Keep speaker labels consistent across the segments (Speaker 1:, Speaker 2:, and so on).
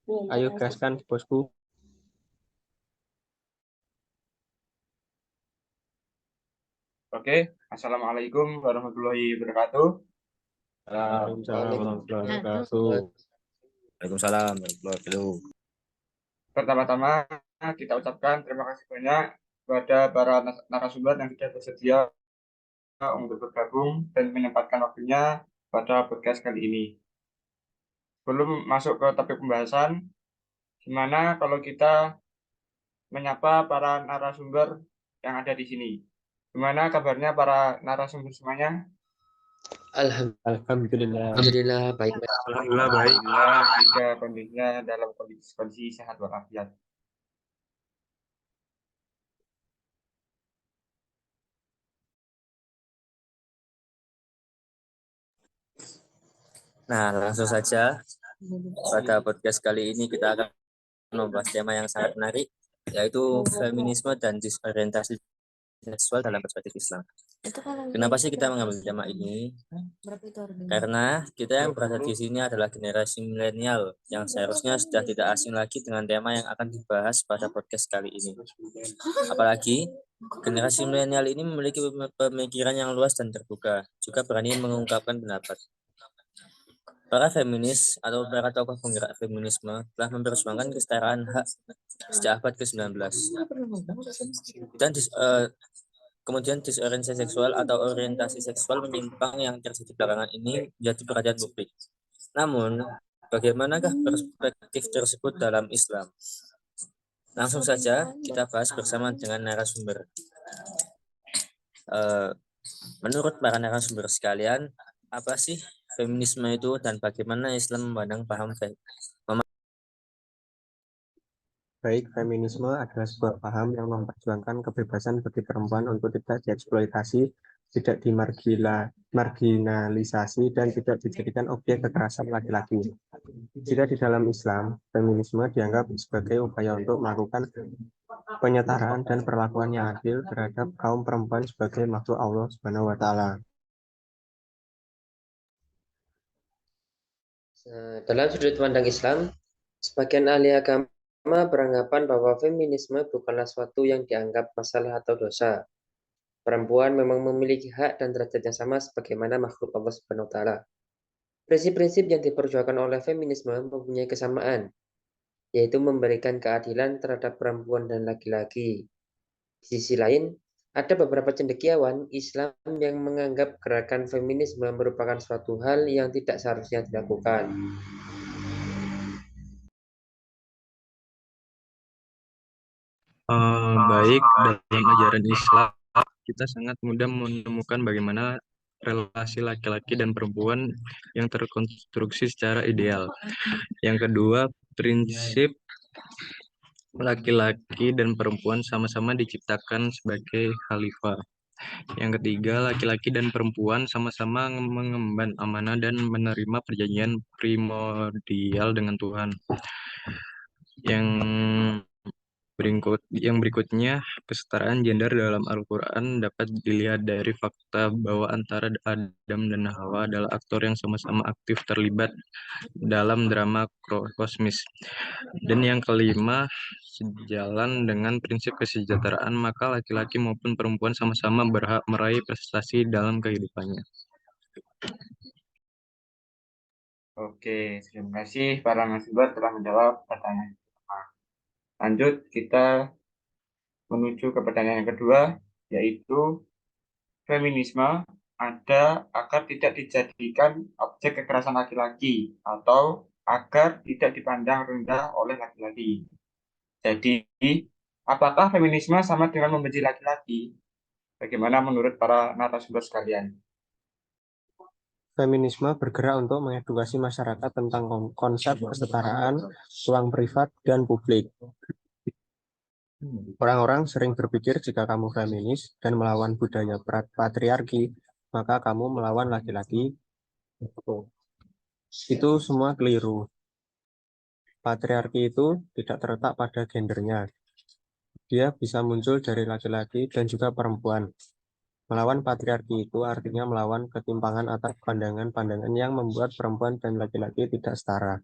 Speaker 1: Ayo gaskan bosku.
Speaker 2: Oke, Assalamualaikum warahmatullahi wabarakatuh.
Speaker 1: Waalaikumsalam warahmatullahi wabarakatuh.
Speaker 3: Waalaikumsalam warahmatullahi wabarakatuh.
Speaker 2: Pertama-tama kita ucapkan terima kasih banyak kepada para narasumber yang sudah bersedia untuk bergabung dan menyempatkan waktunya pada podcast kali ini. Sebelum masuk ke topik pembahasan, gimana kalau kita menyapa para narasumber yang ada di sini? Gimana kabarnya para narasumber semuanya?
Speaker 1: Alhamdulillah.
Speaker 4: Alhamdulillah baik.
Speaker 1: Alhamdulillah baik.
Speaker 2: Alhamdulillah juga kondisinya dalam kondisi sehat walafiat.
Speaker 3: Nah, langsung saja pada podcast kali ini kita akan membahas tema yang sangat menarik, yaitu feminisme dan disorientasi seksual dalam perspektif Islam. Kenapa sih kita mengambil tema ini? Karena kita yang berada di sini adalah generasi milenial yang seharusnya sudah tidak asing lagi dengan tema yang akan dibahas pada podcast kali ini. Apalagi generasi milenial ini memiliki pemikiran yang luas dan terbuka, juga berani mengungkapkan pendapat. Para feminis atau para tokoh penggerak feminisme telah memperjuangkan kesetaraan hak sejak abad ke-19. Dan kemudian disorientasi seksual atau orientasi seksual menyimpang yang terjadi belakangan ini menjadi perhatian publik. Namun, bagaimanakah perspektif tersebut dalam Islam? Langsung saja kita bahas bersama dengan narasumber. Menurut para narasumber sekalian, apa sih feminisme itu dan bagaimana Islam memandang paham
Speaker 1: Baik, feminisme adalah sebuah paham yang memperjuangkan kebebasan bagi perempuan untuk tidak dieksploitasi, tidak dimarginalisasi, dan tidak dijadikan objek kekerasan laki-laki. Jika di dalam Islam, feminisme dianggap sebagai upaya untuk melakukan penyetaraan dan perlakuan yang adil terhadap kaum perempuan sebagai makhluk Allah Subhanahu wa Ta'ala.
Speaker 4: Dalam sudut pandang Islam, sebagian ahli agama beranggapan bahwa feminisme bukanlah suatu yang dianggap masalah atau dosa. Perempuan memang memiliki hak dan derajat yang sama sebagaimana makhluk Allah Subhanahu wa Ta'ala. Prinsip-prinsip yang diperjuangkan oleh feminisme mempunyai kesamaan, yaitu memberikan keadilan terhadap perempuan dan laki-laki. Di sisi lain, ada beberapa cendekiawan Islam yang menganggap gerakan feminisme merupakan suatu hal yang tidak seharusnya dilakukan.
Speaker 5: Baik, dalam ajaran Islam kita sangat mudah menemukan bagaimana relasi laki-laki dan perempuan yang terkonstruksi secara ideal. Yang kedua, prinsip laki-laki dan perempuan sama-sama diciptakan sebagai khalifah. Yang ketiga, laki-laki dan perempuan sama-sama mengemban amanah dan menerima perjanjian primordial dengan Tuhan. Yang berikutnya, kesetaraan gender dalam Al-Quran dapat dilihat dari fakta bahwa antara Adam dan Hawa adalah aktor yang sama-sama aktif terlibat dalam drama kosmis. Dan yang kelima, sejalan dengan prinsip kesejahteraan, maka laki-laki maupun perempuan sama-sama berhak meraih prestasi dalam kehidupannya.
Speaker 2: Oke, terima kasih para narasumber telah menjawab pertanyaan pertama. Lanjut, kita menuju ke pertanyaan yang kedua, yaitu feminisme ada agar tidak dijadikan objek kekerasan laki-laki atau agar tidak dipandang rendah oleh laki-laki. Jadi, apakah feminisme sama dengan membenci laki-laki? Bagaimana menurut para narasumber sekalian?
Speaker 1: Feminisme bergerak untuk mengedukasi masyarakat tentang konsep kesetaraan, ruang privat, dan publik. Orang-orang sering berpikir jika kamu feminis dan melawan budaya patriarki, maka kamu melawan laki-laki. Itu semua keliru. Patriarki itu tidak terletak pada gendernya. Dia bisa muncul dari laki-laki dan juga perempuan. Melawan patriarki itu artinya melawan ketimpangan atas pandangan-pandangan yang membuat perempuan dan laki-laki tidak setara.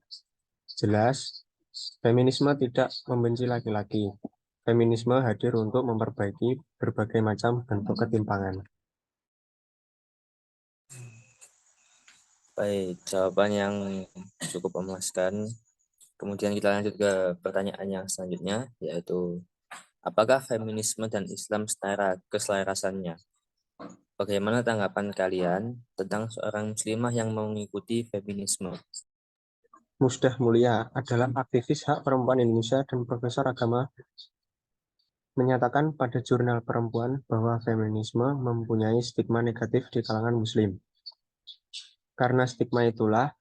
Speaker 1: Jelas, Feminisme tidak membenci laki-laki. Feminisme hadir untuk memperbaiki berbagai macam bentuk ketimpangan.
Speaker 3: Baik, jawaban yang cukup memuaskan. Kemudian kita lanjut ke pertanyaan yang selanjutnya, yaitu apakah feminisme dan Islam setara keselarasannya? Bagaimana tanggapan kalian tentang seorang muslimah yang mengikuti feminisme?
Speaker 1: Musdah Mulia adalah aktivis hak perempuan Indonesia dan profesor agama menyatakan pada jurnal perempuan bahwa feminisme mempunyai stigma negatif di kalangan muslim. Karena stigma itulah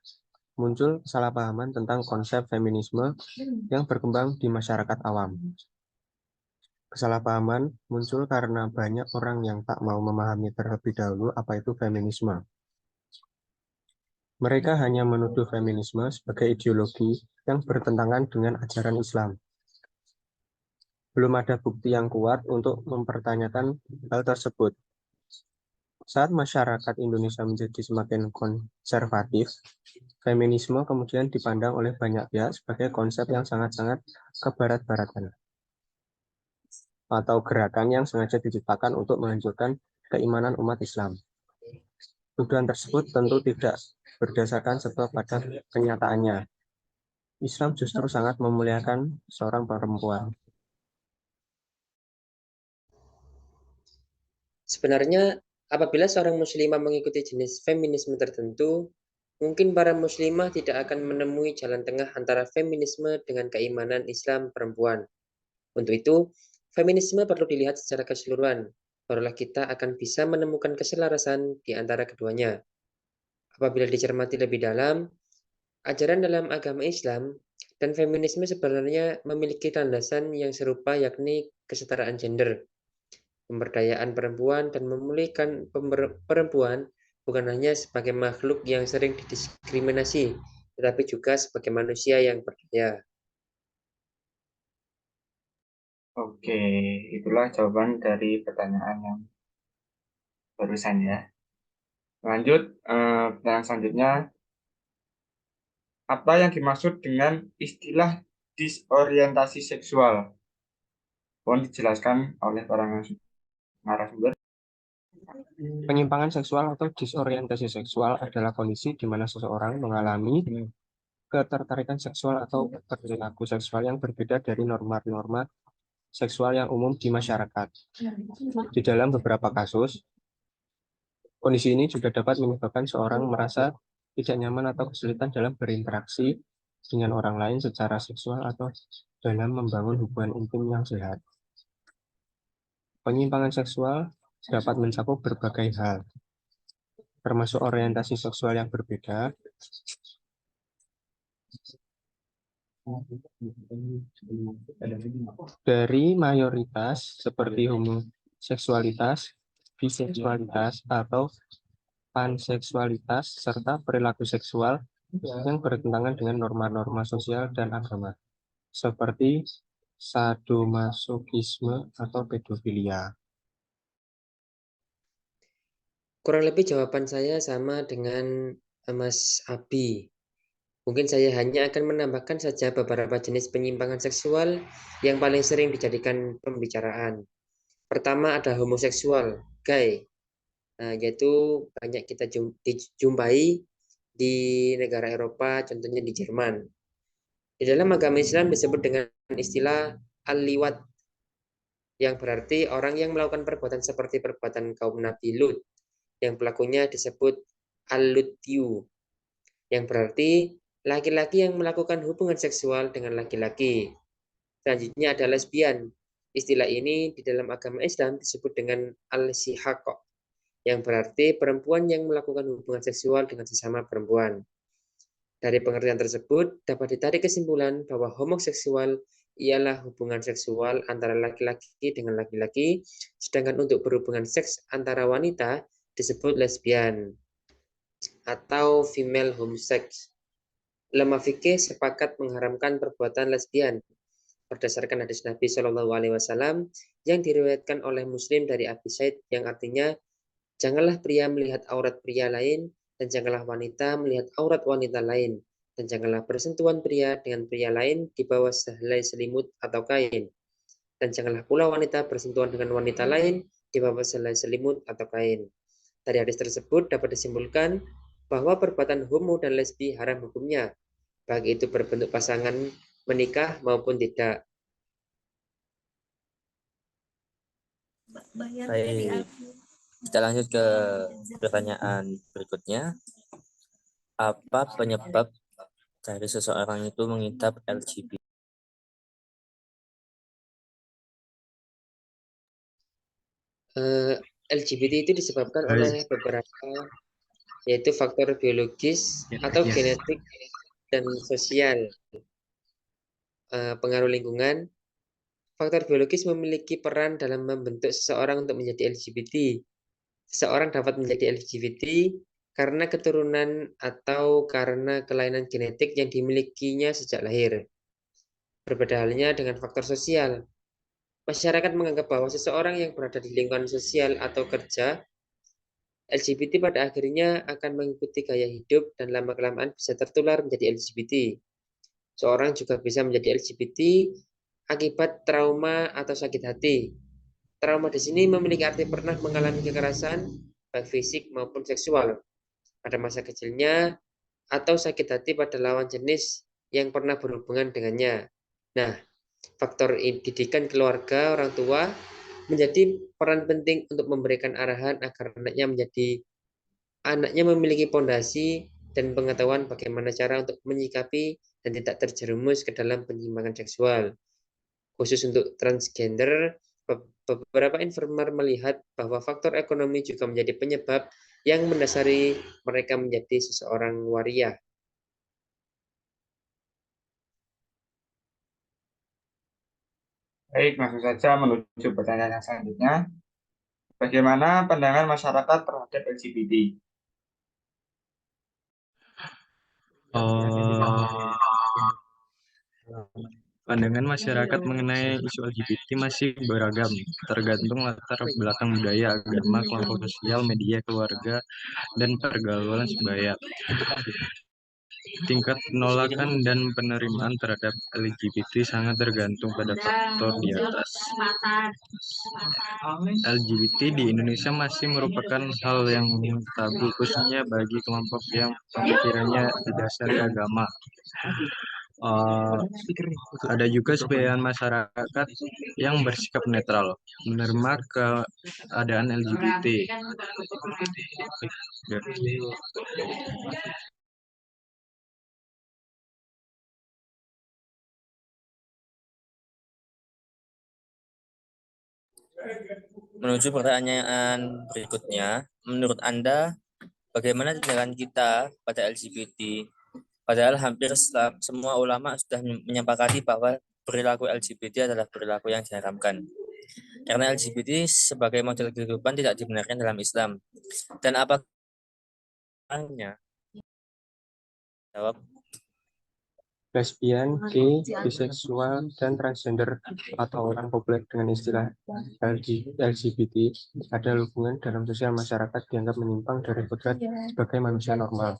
Speaker 1: muncul kesalahpahaman tentang konsep feminisme yang berkembang di masyarakat awam. Kesalahpahaman muncul karena banyak orang yang tak mau memahami terlebih dahulu apa itu feminisme. Mereka hanya menuduh feminisme sebagai ideologi yang bertentangan dengan ajaran Islam. Belum ada bukti yang kuat untuk mempertanyakan hal tersebut. Saat masyarakat Indonesia menjadi semakin konservatif, feminisme kemudian dipandang oleh banyak pihak sebagai konsep yang sangat-sangat kebarat-baratan, atau gerakan yang sengaja diciptakan untuk menghancurkan keimanan umat Islam. Tuduhan tersebut tentu tidak berdasarkan sebab pada kenyataannya. Islam justru sangat memuliakan seorang perempuan.
Speaker 4: Sebenarnya, apabila seorang muslimah mengikuti jenis feminisme tertentu, mungkin para muslimah tidak akan menemui jalan tengah antara feminisme dengan keimanan Islam perempuan. Untuk itu, feminisme perlu dilihat secara keseluruhan, barulah kita akan bisa menemukan keselarasan di antara keduanya. Apabila dicermati lebih dalam, ajaran dalam agama Islam dan feminisme sebenarnya memiliki landasan yang serupa, yakni kesetaraan gender, pemberdayaan perempuan, dan memulihkan perempuan bukan hanya sebagai makhluk yang sering didiskriminasi, tetapi juga sebagai manusia yang berdaya.
Speaker 2: Oke, itulah jawaban dari pertanyaan yang barusan ya. Lanjut, pertanyaan selanjutnya. Apa yang dimaksud dengan istilah disorientasi seksual? Mohon dijelaskan oleh para narasumber.
Speaker 1: Penyimpangan seksual atau disorientasi seksual adalah kondisi di mana seseorang mengalami ketertarikan seksual atau perilaku seksual yang berbeda dari norma-norma seksual yang umum di masyarakat. Di dalam beberapa kasus, kondisi ini juga dapat menyebabkan seorang merasa tidak nyaman atau kesulitan dalam berinteraksi dengan orang lain secara seksual atau dalam membangun hubungan intim yang sehat. Penyimpangan seksual dapat mencakup berbagai hal, termasuk orientasi seksual yang berbeda, dari mayoritas seperti homoseksualitas, biseksualitas, atau panseksualitas, serta perilaku seksual yang bertentangan dengan norma-norma sosial dan agama, seperti sadomasochisme atau pedofilia.
Speaker 4: Kurang lebih jawaban saya sama dengan Mas Abi. Mungkin saya hanya akan menambahkan saja beberapa jenis penyimpangan seksual yang paling sering dijadikan pembicaraan. Pertama ada homoseksual, gay, yaitu banyak kita jumpai di negara Eropa, contohnya di Jerman. Di dalam agama Islam disebut dengan istilah al-liwat, yang berarti orang yang melakukan perbuatan seperti perbuatan kaum Nabi Lut, yang pelakunya disebut al-lutyu, yang berarti laki-laki yang melakukan hubungan seksual dengan laki-laki. Selanjutnya ada lesbian. Istilah ini di dalam agama Islam disebut dengan al-sihaq, yang berarti perempuan yang melakukan hubungan seksual dengan sesama perempuan. Dari pengertian tersebut dapat ditarik kesimpulan bahwa homoseksual ialah hubungan seksual antara laki-laki dengan laki-laki, sedangkan untuk berhubungan seks antara wanita disebut lesbian atau female homosex. Ulama fikih sepakat mengharamkan perbuatan lesbian berdasarkan hadis Nabi Shallallahu Alaihi Wasallam yang diriwayatkan oleh Muslim dari Abi Said, yang artinya janganlah pria melihat aurat pria lain dan janganlah wanita melihat aurat wanita lain, Dan janganlah bersentuhan pria dengan pria lain di bawah sehelai selimut atau kain. Dan janganlah pula wanita bersentuhan dengan wanita lain di bawah sehelai selimut atau kain. Dari hadis tersebut dapat disimpulkan bahwa perbuatan homo dan lesbi haram hukumnya, baik itu berbentuk pasangan menikah maupun tidak.
Speaker 3: Baik, kita lanjut ke pertanyaan berikutnya. Apa penyebab dari seseorang itu mengidap LGBT?
Speaker 4: LGBT itu disebabkan oleh beberapa, yaitu faktor biologis atau genetik dan sosial. Pengaruh lingkungan. Faktor biologis memiliki peran dalam membentuk seseorang untuk menjadi LGBT. Seseorang dapat menjadi LGBT karena keturunan atau karena kelainan genetik yang dimilikinya sejak lahir. Berbeda halnya dengan faktor sosial. Masyarakat menganggap bahwa seseorang yang berada di lingkungan sosial atau kerja LGBT pada akhirnya akan mengikuti gaya hidup dan lama-kelamaan bisa tertular menjadi LGBT. Seorang juga bisa menjadi LGBT akibat trauma atau sakit hati. Trauma di sini memiliki arti pernah mengalami kekerasan, baik fisik maupun seksual, pada masa kecilnya, atau sakit hati pada lawan jenis yang pernah berhubungan dengannya. Nah, faktor didikan keluarga, orang tua, menjadi peran penting untuk memberikan arahan agar anaknya memiliki pondasi dan pengetahuan bagaimana cara untuk menyikapi dan tidak terjerumus ke dalam penyimpangan seksual. Khusus untuk transgender, beberapa informer melihat bahwa faktor ekonomi juga menjadi penyebab yang mendasari mereka menjadi seseorang waria.
Speaker 2: Baik, langsung saja menuju pertanyaan yang selanjutnya. Bagaimana pandangan masyarakat terhadap LGBT?
Speaker 5: Pandangan masyarakat mengenai isu LGBT masih beragam, tergantung latar belakang budaya, agama, kelompok sosial, media, keluarga, dan pergaulan sebaya. Tingkat penolakan dan penerimaan terhadap LGBT sangat tergantung pada faktor di atas. LGBT di Indonesia masih merupakan hal yang tabu, khususnya bagi kelompok yang pemikirannya didasari agama. Ada juga sebagian masyarakat yang bersikap netral, menerima keadaan LGBT.
Speaker 3: Menuju pertanyaan berikutnya, menurut Anda, bagaimana tindakan kita pada LGBT? Padahal hampir semua ulama sudah menyepakati bahwa perilaku LGBT adalah perilaku yang diharamkan. Karena LGBT sebagai model kehidupan tidak dibenarkan dalam Islam. Dan apa hanya? Jawab.
Speaker 1: Lesbian, gay, biseksual, dan transgender atau orang populer dengan istilah LGBT ada hubungan dalam sosial masyarakat dianggap menyimpang dari kodrat sebagai manusia normal.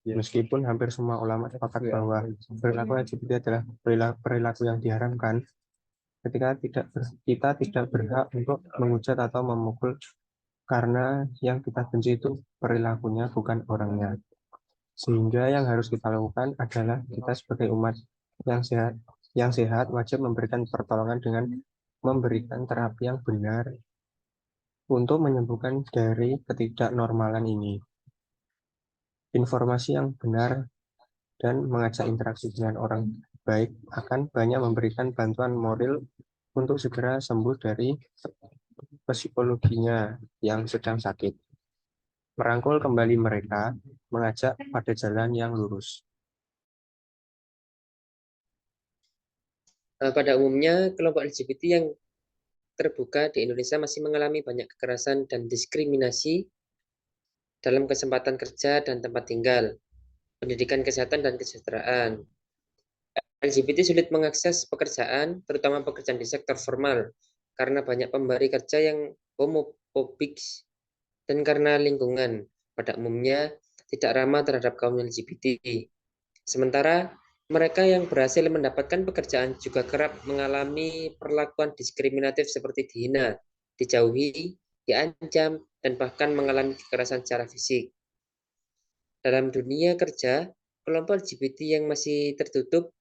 Speaker 1: Meskipun hampir semua ulama sepakat bahwa perilaku LGBT adalah perilaku yang diharamkan, ketika kita tidak berhak untuk menghujat atau memukul karena yang kita benci itu perilakunya bukan orangnya. Sehingga yang harus kita lakukan adalah kita sebagai umat yang sehat wajib memberikan pertolongan dengan memberikan terapi yang benar untuk menyembuhkan dari ketidaknormalan ini. Informasi yang benar dan mengajak interaksi dengan orang baik akan banyak memberikan bantuan moral untuk segera sembuh dari psikologinya yang sedang sakit. Merangkul kembali mereka, mengajak pada jalan yang lurus.
Speaker 4: Pada umumnya, kelompok LGBT yang terbuka di Indonesia masih mengalami banyak kekerasan dan diskriminasi dalam kesempatan kerja dan tempat tinggal, pendidikan, kesehatan, dan kesejahteraan. LGBT sulit mengakses pekerjaan, terutama pekerjaan di sektor formal, karena banyak pemberi kerja yang homofobik dan karena lingkungan. Pada umumnya, tidak ramah terhadap kaum LGBT. Sementara mereka yang berhasil mendapatkan pekerjaan juga kerap mengalami perlakuan diskriminatif seperti dihina, dijauhi, diancam, dan bahkan mengalami kekerasan secara fisik. Dalam dunia kerja, kelompok LGBT yang masih tertutup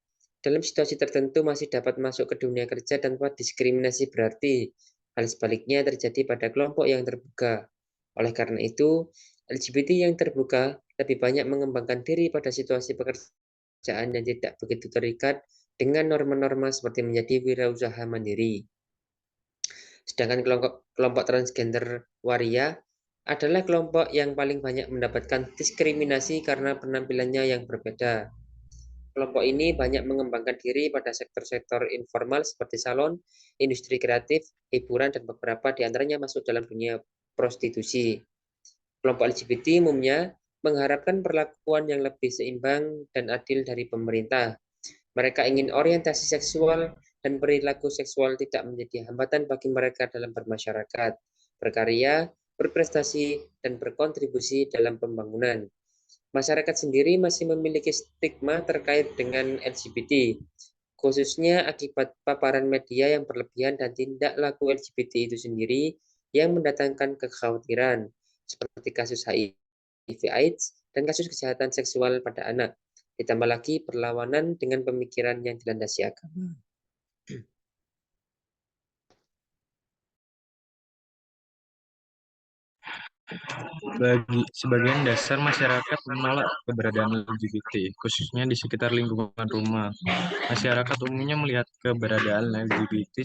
Speaker 4: dalam situasi tertentu masih dapat masuk ke dunia kerja tanpa diskriminasi berarti. Hal sebaliknya terjadi pada kelompok yang terbuka. Oleh karena itu, LGBT yang terbuka lebih banyak mengembangkan diri pada situasi pekerjaan yang tidak begitu terikat dengan norma-norma seperti menjadi wirausaha mandiri. Sedangkan kelompok transgender waria adalah kelompok yang paling banyak mendapatkan diskriminasi karena penampilannya yang berbeda. Kelompok ini banyak mengembangkan diri pada sektor-sektor informal seperti salon, industri kreatif, hiburan, dan beberapa di antaranya masuk dalam dunia prostitusi. Kelompok LGBT umumnya mengharapkan perlakuan yang lebih seimbang dan adil dari pemerintah. Mereka ingin orientasi seksual dan perilaku seksual tidak menjadi hambatan bagi mereka dalam bermasyarakat, berkarya, berprestasi, dan berkontribusi dalam pembangunan. Masyarakat sendiri masih memiliki stigma terkait dengan LGBT, khususnya akibat paparan media yang berlebihan dan tindak laku LGBT itu sendiri yang mendatangkan kekhawatiran, seperti kasus HIV/AIDS dan kasus kejahatan seksual pada anak. Ditambah lagi perlawanan dengan pemikiran yang dilandasi agama.
Speaker 5: Sebagian besar masyarakat menolak keberadaan LGBT, khususnya di sekitar lingkungan rumah. Masyarakat umumnya melihat keberadaan LGBT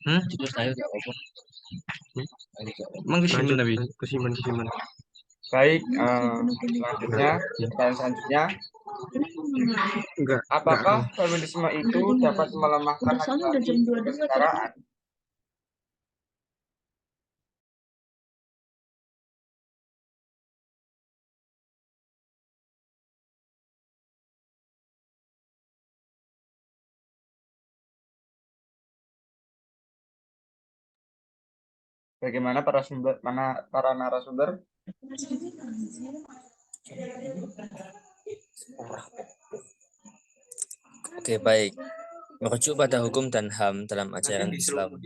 Speaker 3: Terus ayo gak apa-apa.
Speaker 5: Emang kesimpan tapi
Speaker 1: Kesimpan.
Speaker 2: Baik, selanjutnya, pertanyaan selanjutnya,
Speaker 1: Enggak.
Speaker 2: apakah feminisme itu dapat melemahkan laki-laki kesetaraan? Bagaimana para narasumber?
Speaker 3: Oke, baik. Merujuk pada hukum dan HAM dalam ajaran Islam.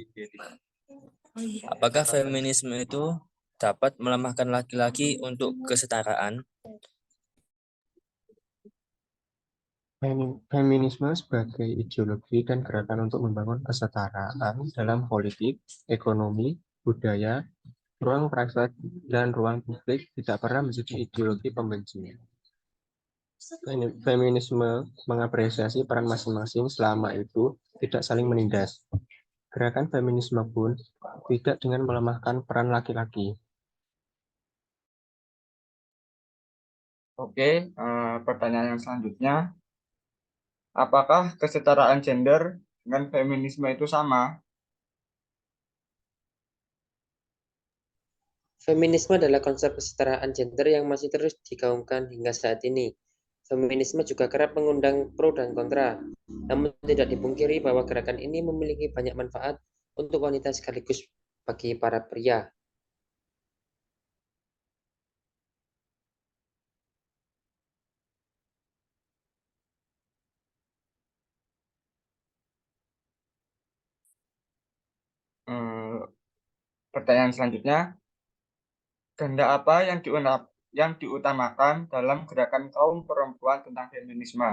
Speaker 3: Apakah feminisme itu dapat melemahkan laki-laki untuk kesetaraan?
Speaker 1: Feminisme sebagai ideologi dan gerakan untuk membangun kesetaraan dalam politik, ekonomi, budaya, ruang private, dan ruang publik tidak pernah menjadi ideologi pembenci. Feminisme mengapresiasi peran masing-masing selama itu tidak saling menindas. Gerakan feminisme pun tidak dengan melemahkan peran laki-laki.
Speaker 2: Oke, pertanyaan yang selanjutnya, apakah kesetaraan gender dengan feminisme itu sama?
Speaker 4: Feminisme adalah konsep kesetaraan gender yang masih terus digaungkan hingga saat ini. Feminisme juga kerap mengundang pro dan kontra, namun tidak dipungkiri bahwa gerakan ini memiliki banyak manfaat untuk wanita sekaligus bagi para pria.
Speaker 2: Pertanyaan selanjutnya, kehendak apa yang diutamakan dalam gerakan kaum perempuan tentang feminisme?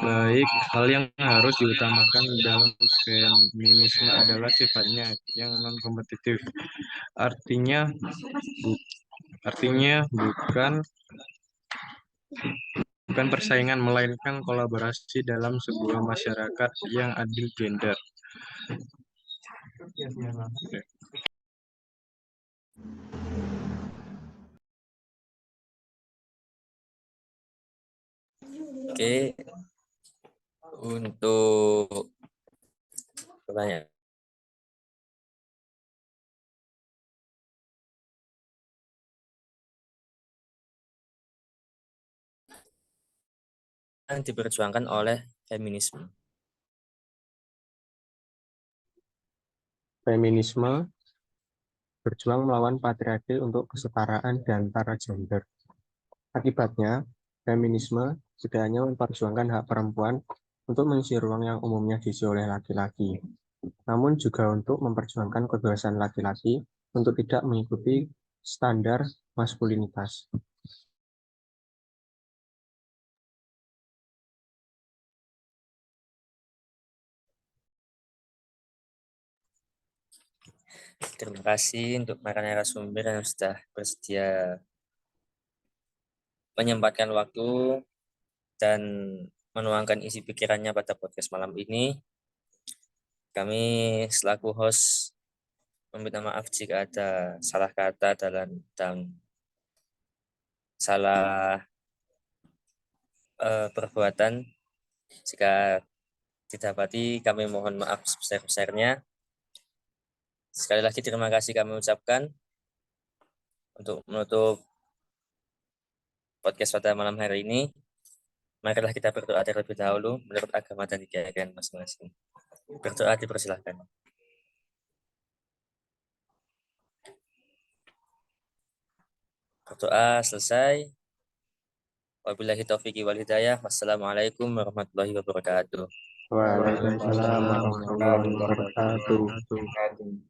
Speaker 5: Baik, hal yang harus diutamakan dalam feminisme adalah sifatnya yang non-kompetitif. Artinya, bukan persaingan, melainkan kolaborasi dalam sebuah masyarakat yang adil gender.
Speaker 3: Oke, untuk pertanyaan yang diperjuangkan oleh feminisme.
Speaker 1: Feminisme berjuang melawan patriarki untuk kesetaraan di antara gender. Akibatnya, feminisme tidak hanya memperjuangkan hak perempuan untuk mengisi ruang yang umumnya diisi oleh laki-laki, namun juga untuk memperjuangkan kebebasan laki-laki untuk tidak mengikuti standar maskulinitas.
Speaker 3: Terima kasih untuk para narasumber yang sudah bersedia menyempatkan waktu dan menuangkan isi pikirannya pada podcast malam ini. Kami selaku host meminta maaf jika ada salah kata dan salah perbuatan. Jika didapati, kami mohon maaf sebesar-besarnya. Sekali lagi terima kasih kami ucapkan. Untuk menutup podcast pada malam hari ini, marilah kita berdoa terlebih dahulu menurut agama dan keyakinan masing-masing. Berdoa dipersilahkan. Berdoa selesai. Wabillahi taufiq wal hidayah. Wassalamualaikum warahmatullahi wabarakatuh.
Speaker 1: Waalaikumsalam warahmatullahi wabarakatuh.
Speaker 2: Wabarakatuh.